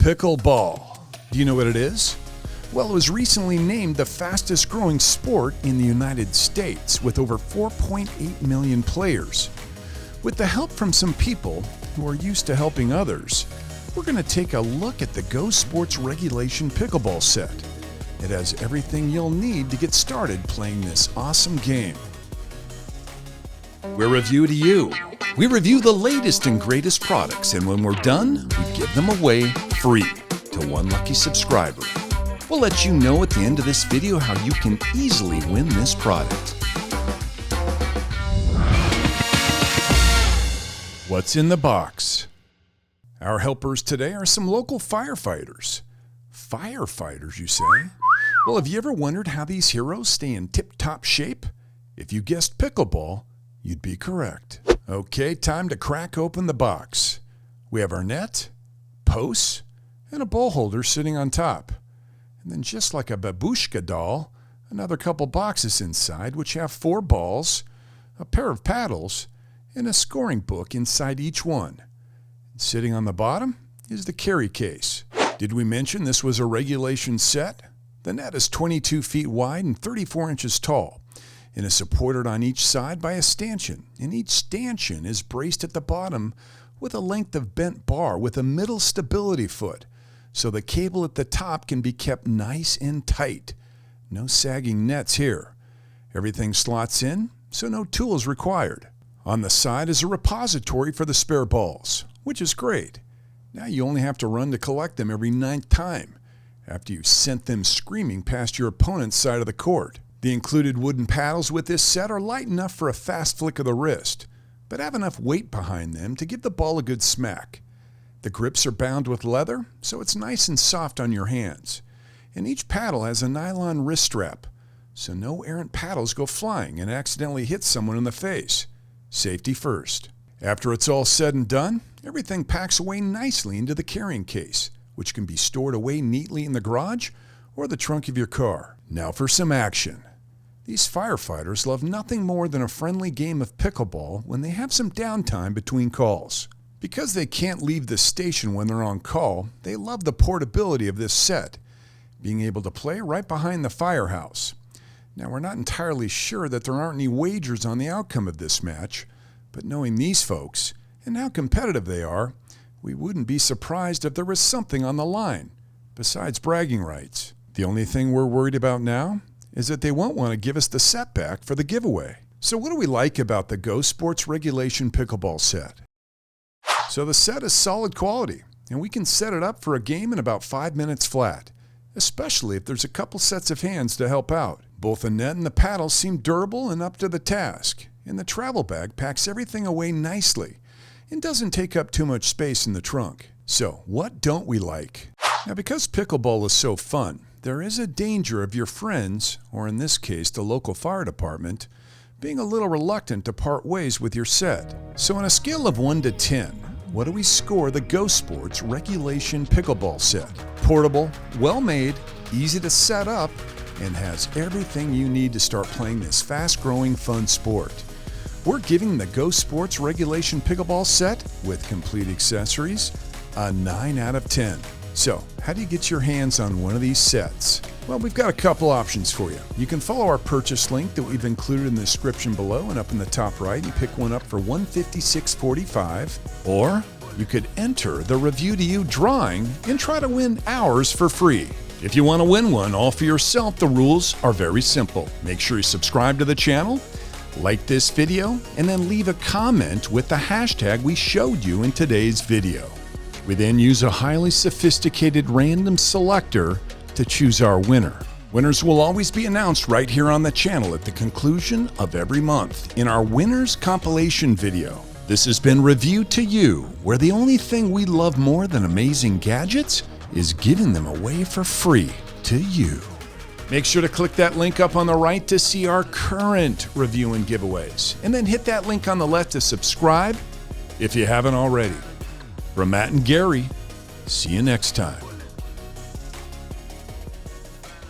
Pickleball. Do you know what it is? Well, it was recently named the fastest growing sport in the United States with over 4.8 million players. With the help from some people who are used to helping others, we're going to take a look at the GoSports Regulation Pickleball set. It has everything you'll need to get started playing this awesome game. We're Review to You. We review the latest and greatest products, and when we're done, we give them away free to one lucky subscriber. We'll let you know at the end of this video how you can easily win this product. What's in the box? Our helpers today are some local firefighters. Firefighters, you say? Well, have you ever wondered how these heroes stay in tip-top shape? If you guessed pickleball, you'd be correct. Okay, time to crack open the box. We have our net, posts, and a bowl holder sitting on top. And then just like a babushka doll, another couple boxes inside which have 4 balls, a pair of paddles, and a scoring book inside each one. And sitting on the bottom is the carry case. Did we mention this was a regulation set? The net is 22 feet wide and 34 inches tall, and is supported on each side by a stanchion, and each stanchion is braced at the bottom with a length of bent bar with a middle stability foot, so the cable at the top can be kept nice and tight. No sagging nets here. Everything slots in, so no tools required. On the side is a repository for the spare balls, which is great. Now you only have to run to collect them every 9th time, after you've sent them screaming past your opponent's side of the court. The included wooden paddles with this set are light enough for a fast flick of the wrist, but have enough weight behind them to give the ball a good smack. The grips are bound with leather, so it's nice and soft on your hands. And each paddle has a nylon wrist strap, so no errant paddles go flying and accidentally hit someone in the face. Safety first. After it's all said and done, everything packs away nicely into the carrying case, which can be stored away neatly in the garage or the trunk of your car. Now for some action. These firefighters love nothing more than a friendly game of pickleball when they have some downtime between calls. Because they can't leave the station when they're on call, they love the portability of this set, being able to play right behind the firehouse. Now, we're not entirely sure that there aren't any wagers on the outcome of this match, but knowing these folks and how competitive they are, we wouldn't be surprised if there was something on the line, besides bragging rights. The only thing we're worried about now is that they won't want to give us the set back for the giveaway. So what do we like about the GoSports Regulation Pickleball set? So the set is solid quality, and we can set it up for a game in about 5 minutes flat, especially if there's a couple sets of hands to help out. Both the net and the paddles seem durable and up to the task, and the travel bag packs everything away nicely and doesn't take up too much space in the trunk. So what don't we like? Now, because pickleball is so fun, there is a danger of your friends, or in this case the local fire department, being a little reluctant to part ways with your set. So on a scale of 1 to 10, what do we score the GoSports Regulation Pickleball set? Portable, well-made, easy to set up, and has everything you need to start playing this fast-growing, fun sport. We're giving the GoSports Regulation Pickleball set, with complete accessories, a 9 out of 10. So, how do you get your hands on one of these sets? Well, we've got a couple options for you. You can follow our purchase link that we've included in the description below and up in the top right and pick one up for $156.45. Or you could enter the Review to You drawing and try to win ours for free. If you want to win one all for yourself, the rules are very simple. Make sure you subscribe to the channel, like this video, and then leave a comment with the hashtag we showed you in today's video. We then use a highly sophisticated random selector to choose our winner. Winners will always be announced right here on the channel at the conclusion of every month in our Winners Compilation video. This has been Review to You, where the only thing we love more than amazing gadgets is giving them away for free to you. Make sure to click that link up on the right to see our current review and giveaways, and then hit that link on the left to subscribe if you haven't already. From Matt and Gary, see you next time.